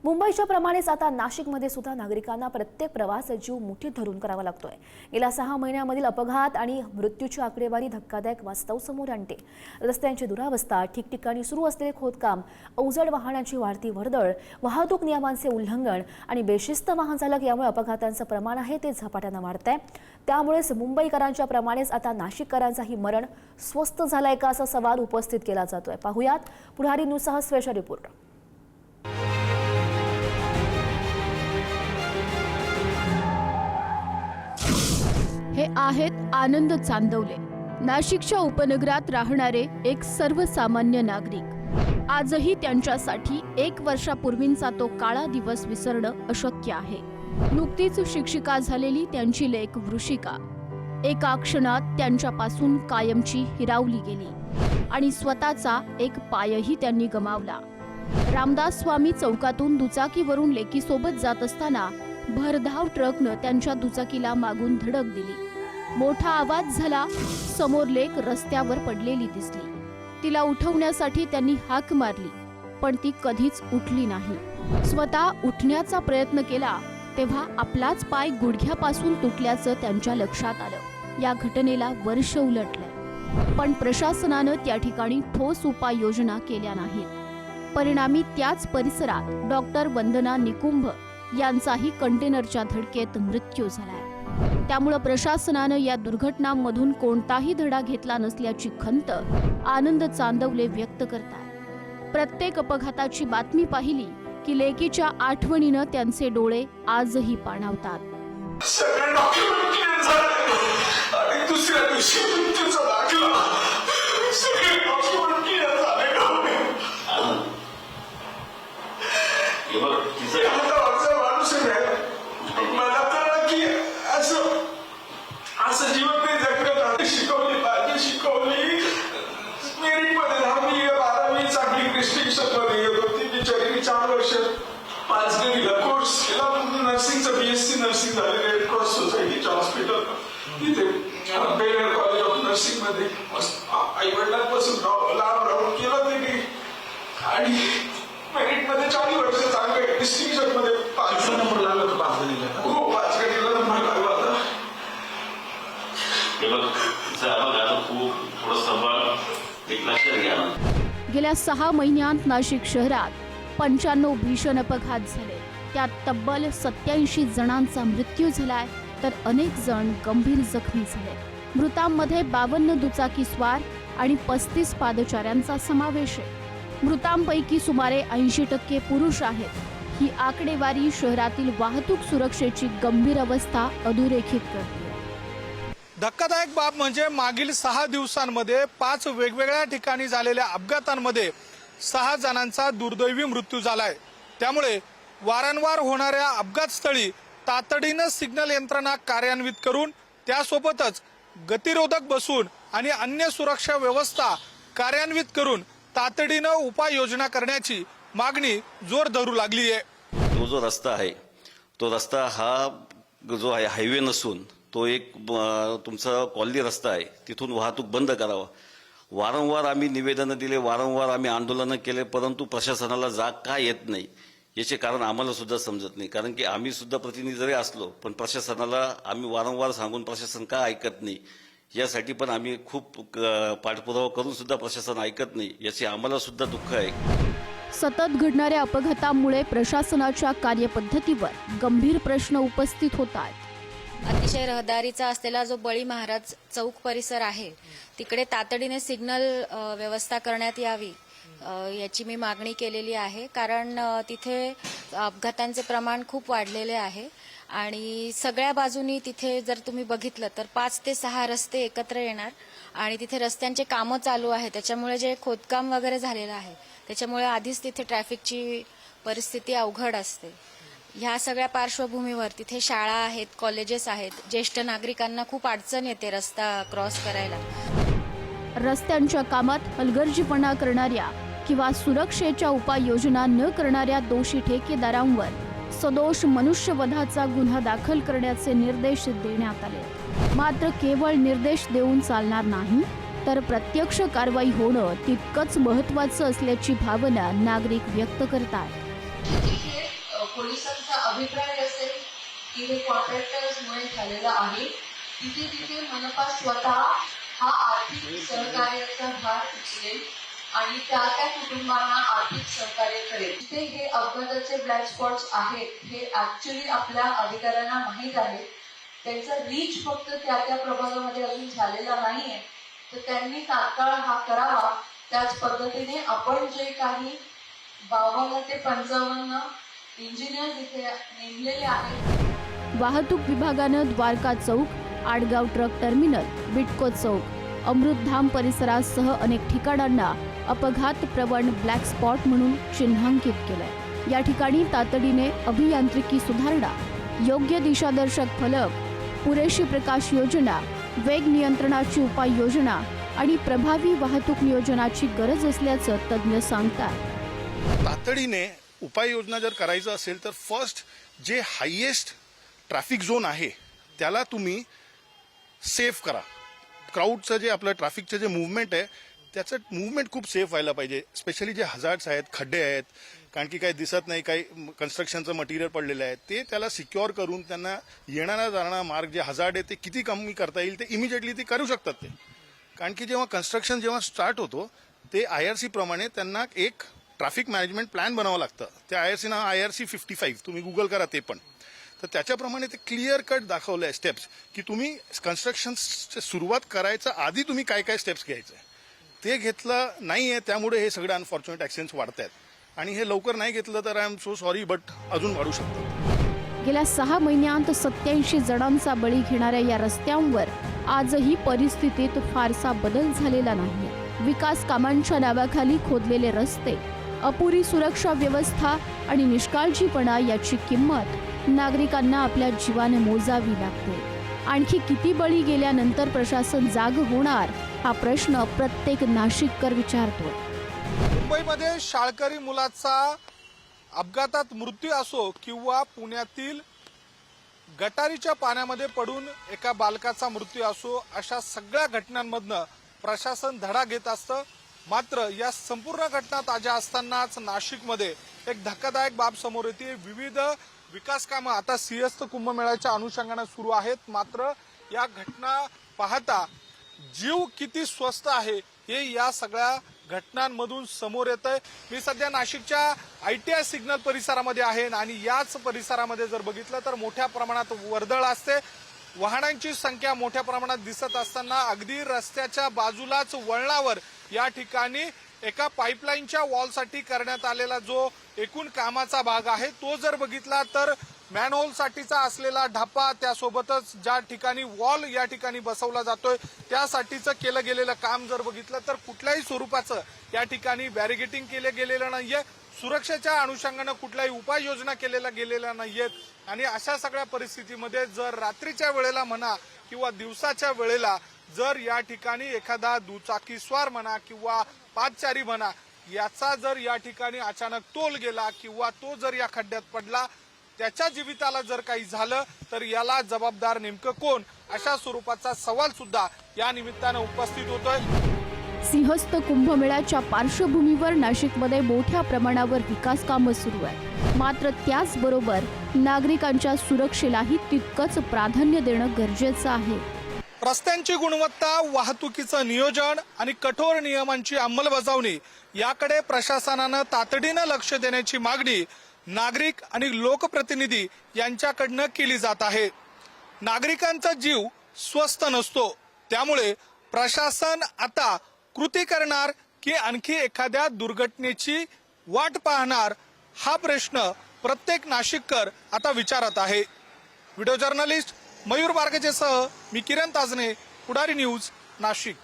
मुंबईच्या प्रमाणेच आता नाशिकमध्ये सुद्धा नागरिकांना प्रत्येक प्रवास जीव मुठीत धरून करावा लागतोय। गेल्या 6 महिन्यांमधील अपघात आणि मृत्यूची आकडेवारी धक्कादायक वास्तव समोर आणते। रस्त्यांची दुरावस्था, ठिकठिकाणी सुरू असलेले खोदकाम, अवजड वाहनांची वाढती वर्दळ, वाहतूक नियमांचे उल्लंघन आणि बेशिस्त वाहन चालक यामुळे अपघातांचं प्रमाण आहे ते झपाट्याने वाढतंय। त्यामुळेच मुंबईकरांच्या प्रमाणेच आता नाशिककरांचाही मरण स्वस्त झालाय का असा सवाल उपस्थित केला जातोय। पाहुयात पुढारी न्यूजसह स्पेशल रिपोर्ट। हे आहेत आनंद चांदवले, नाशिकच्या उपनगरात राहणारे एक सर्वसामान्य नागरिक। आजही त्यांच्यासाठी 1 वर्षापूर्वींचा तो काळा दिवस विसरणं अशक्य आहे। नुकतीच शिक्षिका झालेली त्यांची लेक वृषिका एका क्षणात त्यांच्यापासून कायमची हिरावली गेली आणि स्वतःचा एक पायही त्यांनी गमावला। रामदास स्वामी चौकातून दुचाकीवरून लेकीसोबत जात असताना भरधाव ट्रकनं त्यांच्या दुचाकीला मागून धडक दिली। मोठा आवाज झाला, समोर लेक रस्त्यावर पडलेली दिसली। तिला उठवण्यासाठी त्यांनी हाक मारली, पण ती कधीच उठली नाही। स्वतः उठण्याचा प्रयत्न केला तेव्हा आपलाच पाय गुडघ्यापासून तुटल्याचं त्यांच्या लक्षात आलं। या घटनेला वर्ष उलटलंय, पण प्रशासनानं त्या ठिकाणी ठोस उपाययोजना केल्या नाहीत। परिणामी त्याच परिसरात डॉक्टर वंदना निकुंभ यांचाही कंटेनरच्या धडकेत मृत्यू झालाय। त्यामुळे प्रशासनानं या दुर्घटनांमधून कोणताही धडा घेतला नसल्याची खंत आनंद चांदवले व्यक्त करतात। प्रत्येक अपघाताची बातमी पाहिली की लेकीच्या आठवणीनं त्यांचे डोळे आजही पाणावतात। BSc नर्सिंग झाले रेड क्रॉस सोसायटीच्या हॉस्पिटल तिथे बेलर कॉलेज ऑफ नर्सिंग मध्ये आई वडिलांपासून लांब राहून केलं ते आणि मेरिट मध्ये 4 वर्ष चांगलं डिस्टिंक्शन मध्ये 5 नंबर लागला होता। 5 गणिला हो 5 गणिला नंबर लागला होता। गेल्या 6 महिन्यांत नाशिक शहरात 95 भीषण अपघात झाले। त्यात तब्बल 87 जणांचा मृत्यू झालाय, तर अनेक जण गंभीर जखमी झाले। मृतांमध्ये 52 दुचाकीस्वार आणि 35 पादचाऱ्यांचा समावेश आहे। मृतांपैकी सुमारे 80% पुरुष आहेत। ही आकडेवारी शहरातील वाहतूक सुरक्षेची गंभीर अवस्था अधोरेखित करते। धक्कादायक बाब म्हणजे मागील 6 दिवसांमध्ये 5 वेगवेगळ्या ठिकाणी झालेल्या अपघातांमध्ये 6 जणांचा दुर्दैवी मृत्यू झालाय। त्यामुळे वारंवार होणाऱ्या अपघातस्थळी तातडीनं सिग्नल यंत्रणा कार्यान्वित करून त्यासोबतच गतिरोधक बसवून आणि अन्य सुरक्षा व्यवस्था कार्यान्वित करून तातडीनं उपाययोजना करण्याची मागणी जोर धरू लागली आहे। तो जो रस्ता आहे तो रस्ता हा जो आहे हायवे नसून तो एक तुमचा कॉलनी रस्ता आहे। तिथून वाहतूक बंद करावा। वारंवार आम्ही निवेदनं दिले, वारंवार आम्ही आंदोलनं केले, परंतु प्रशासनाला जाग का येत नाही याचे कारण आम्हाला सुद्धा समजत नाही। कारण की आम्ही सुद्धा प्रतिनिधी जरी असलो पण प्रशासनाला आम्ही वारंवार सांगून प्रशासन का ऐकत नाही यासाठी पण आम्ही खूप पाठपुरावा करून सुद्धा प्रशासन ऐकत नाही, याचे आम्हाला सुद्धा दुःख आहे। सतत घडणाऱ्या अपघातांमुळे प्रशासनाच्या कार्यपद्धतीवर गंभीर प्रश्न उपस्थित होत आहेत। अतिशय रहदारीचा असलेला जो बळी महाराज चौक परिसर आहे तिकडे तातडीने सिग्नल व्यवस्था करण्यात यावी याची मी मागणी केलेली आहे। कारण तिथे अपघातांचे प्रमाण खूप वाढलेले आहे आणि सगळ्या बाजूनी तिथे जर तुम्ही बघितलं तर 5 ते 6 रस्ते एकत्र येणार आणि तिथे रस्त्यांचे कामं चालू आहे। त्याच्यामुळे जे खोदकाम वगैरे झालेलं आहे त्याच्यामुळे आधीच तिथे ट्रॅफिकची परिस्थिती अवघड असते। ह्या सगळ्या पार्श्वभूमीवर तिथे शाळा आहेत, कॉलेजेस आहेत, ज्येष्ठ नागरिकांना खूप अडचण येते रस्ता क्रॉस करायला। रस्त्यांच्या कामात हलगर्जीपणा करणाऱ्या किंवा सुरक्षेच्या उपाययोजना न करणाऱ्या दोषी ठेकेदारांवर सदोष मनुष्यवधाचा गुन्हा दाखल करण्याचे निर्देश देण्यात आले। मात्र केवळ निर्देश देऊन चालणार नाही, तर प्रत्यक्ष कारवाई होणं तितकंच महत्त्वाचं असल्याची भावना नागरिक व्यक्त करतात। पोलिसांचा अभिप्राय असेल की हे कॉन्ट्रॅक्टर्समुळे झालेलं आहे, तिथे तिथे मनपा स्वतः हा आर्थिक सहकार्याचा भार उचलेल आणि त्या कुटुंबांना आर्थिक सहकार्य करेल. जिथे हे अपघाताचे ब्लॅक स्पॉट्स आहेत हे ऍक्च्युली आपल्या अधिकाऱ्यांना माहीत आहे, त्यांचा रीच फक्त त्या प्रभागामध्ये अजून झालेला नाहीये, तर त्यांनी तात्काळ हा करावा. त्याच पद्धतीने आपण जे काही 52 ते 55 इंजिनियर इथे नेमलेले आहेत. वाहतूक विभागानं द्वारका चौक, आडगाव ट्रक टर्मिनल, बिटको चौक, अमृतधाम परिसरासह अनेक ठिकाणांना अपघात प्रवण ब्लॅक स्पॉट म्हणून चिन्हांकित केलंय. या ठिकाणी तातडीने अभियांत्रिकी सुधारणा, योग्य दिशादर्शक फलक, पुरेशी प्रकाश योजना, वेग नियंत्रणाची उपाययोजना आणि प्रभावी वाहतूक नियोजनाची गरज असल्याचं तज्ज्ञ सांगतात. तातडीने उपाययोजना जर करायचं असेल तर फर्स्ट जे हायेस्ट ट्रॅफिक झोन आहे त्याला तुम्ही सेफ करा. क्राऊडचं जे आपलं ट्रॅफिकचं जे मूव्हमेंट आहे त्याचं मूव्हमेंट खूप सेफ व्हायला पाहिजे. स्पेशली जे हजार्ड्स आहेत, खड्डे आहेत, कारण की काही दिसत नाही, काही कन्स्ट्रक्शनचं मटेरियल पडलेलं आहे, ते त्याला सिक्युअर करून त्यांना येणारा जाणारा मार्ग जे हजार्ड आहे ते किती कमी करता येईल ते इमिजिएटली ते करू शकतात. ते कारण की जेव्हा कन्स्ट्रक्शन जेव्हा स्टार्ट होतो ते IRC प्रमाणे त्यांना एक ट्रॅफिक मॅनेजमेंट प्लॅन बनावं लागतं. त्या IRC ना IRC 55 तुम्ही गुगल करा ते पण. तर त्याच्याप्रमाणे ते क्लिअर कट दाखवलं आहे स्टेप्स की तुम्ही कन्स्ट्रक्शन सुरुवात करायच्या आधी तुम्ही काय काय स्टेप्स घ्यायचे. ते घेतलं नाही आहे, त्यामुळे हे सगळे अनफॉर्च्युनेट ॲक्सिडेंट्स वाढत आहेत. आणि हे लवकर नाही घेतलं तर I am so sorry but अजून वाढू शकतं. गेल्या 6 महिन्यांत 87 जणांचा बळी घेणाऱ्या या रस्त्यांवर आजही परिस्थितीत फारसा बदल झालेला नाही. विकास कामांच्या नावाखाली खोदलेले रस्ते, अपुरी सुरक्षा व्यवस्था आणि निष्काळजीपणा याची किंमत नागरिकांना आपल्या जीवाने मोजावी लागते. आणखी किती बळी गेल्यानंतर प्रशासन जाग होणार हा प्रश्न प्रत्येक नाशिककर विचारतो. मुंबईमध्ये शाळकरी मुलाचा अपघातात मृत्यू असो किंवा पुण्यातील गटारीच्या पाण्यामध्ये पडून एका बालकाचा मृत्यू असो, अशा सगळ्या घटनांमधनं प्रशासन धडा घेत असतं. मात्र या संपूर्ण घटना ताज्या असतानाच नाशिकमध्ये एक धक्कादायक बाब समोर येते. विविध विकास कामं आता सिंहस्थ कुंभमेळ्याच्या अनुषंगाने सुरू आहेत. मात्र या घटना पाहता जीव किती स्वस्त आहे हे या सगळ्या घटनांमधून समोर येतंय. मी सध्या नाशिकच्या ITI सिग्नल परिसरामध्ये आहे आणि याच परिसरामध्ये जर बघितलं तर मोठ्या प्रमाणात वर्दळ असते. वाहनांची संख्या मोठ्या प्रमाणात दिसत असताना अगदी रस्त्याच्या बाजूलाच वळणावर या ठिकाणी एका पाईपलाईनच्या वॉलसाठी करण्यात आलेला जो एकूण कामाचा भाग आहे तो जर बघितला तर मॅनहोलसाठीचा असलेला ढापा, त्यासोबतच ज्या ठिकाणी वॉल या ठिकाणी बसवला जातोय त्यासाठीचं केलं गेलेलं काम जर बघितलं तर कुठल्याही स्वरूपाचं या ठिकाणी बॅरिगेटिंग केलं गेलेलं नाहीये. सुरक्षेच्या अनुषंगानं कुठल्याही उपाययोजना केलेल्या गेलेल्या नाहीयेत. आणि अशा सगळ्या परिस्थितीमध्ये जर रात्रीच्या वेळेला म्हणा किंवा दिवसाच्या वेळेला जर या ठिकाणी एखादा दुचाकीस्वार म्हणा किंवा पादचारी म्हणा याचा जर या ठिकाणी अचानक तोल गेला किंवा तो जर या खड्ड्यात पडला, त्याच्या जीविताला जर काही झालं तर याला जबाबदार नेमकं कोण, अशा स्वरूपाचा सवाल सुद्धा या निमित्तानं उपस्थित होतोय. सिंहस्थ कुंभमेळ्याच्या पार्श्वभूमीवर नाशिकमध्ये मोठ्या प्रमाणावर विकास कामं सुरू आहे. मात्र त्याचबरोबर नागरिकांच्या सुरक्षेलाही तितकंच प्राधान्य देणं गरजेचं आहे. रस्त्यांची गुणवत्ता, वाहतुकीचं नियोजन आणि कठोर नियमांची अंमलबजावणी याकडे प्रशासनानं तातडीनं लक्ष देण्याची मागणी नागरिक आणि लोकप्रतिनिधी यांच्याकडनं केली जात आहे. नागरिकांचा जीव स्वस्त नसतो, त्यामुळे प्रशासन आता कृती करणार की आणखी एखाद्या दुर्घटनेची वाट पाहणार हा प्रश्न प्रत्येक नाशिककर आता विचारत आहे. व्हिडिओ जर्नलिस्ट मयूर बारगजेसह मी किरण ताजने, पुढारी न्यूज, नाशिक.